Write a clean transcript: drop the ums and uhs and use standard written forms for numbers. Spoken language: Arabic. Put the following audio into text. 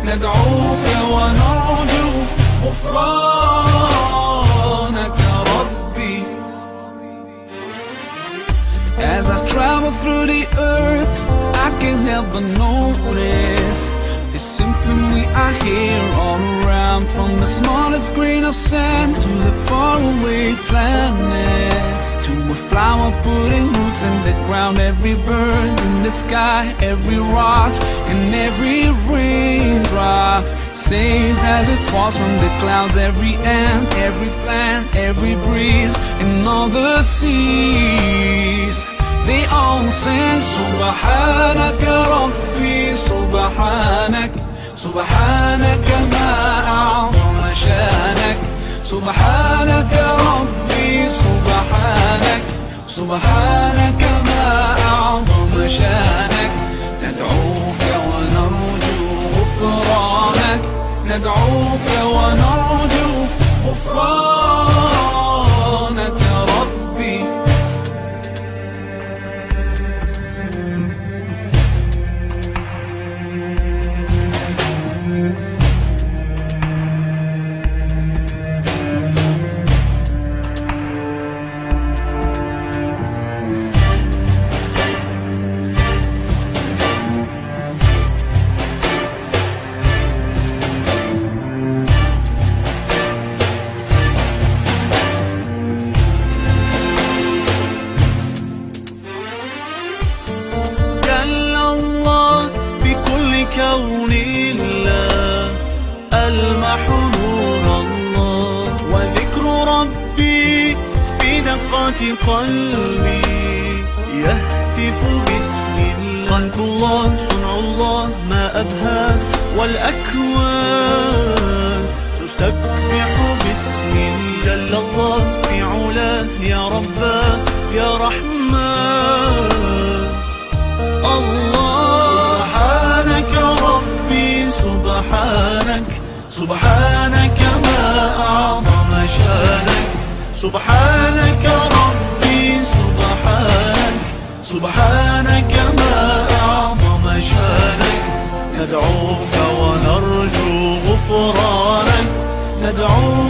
ندعوك ونرجو غفرانك ربي. As I travel through the earth, I can't help but notice the symphony I hear all around, from the smallest grain of sand to the faraway planets, to a flower putting roots in the ground, every bird in the sky, every rock and every raindrop sings as it falls from the clouds, every ant, every plant, every breeze, and all the seas. They all sing سبحانك ربي سبحانك سبحانك ما أعظم شانك سبحانك ربي سبحانك سبحانك ما أعظم شانك. ندعوك ونرجو غفرانك ندعوك ونرجو غفرانك ربي. كون الله ألمح نور الله، وذكر ربي في دقات قلبي يهتف باسم الله. خلق الله صنع الله ما أبهى، والأكوان تسبح باسم الله. جل الله في علاه يا رباه يا رحمن الله. سبحانك ربي سبحانك سبحانك ما أعظم شانك سبحانك ربي سبحانك سبحانك ما أعظم شانك. ندعوك ونرجو غفرانك ندعوك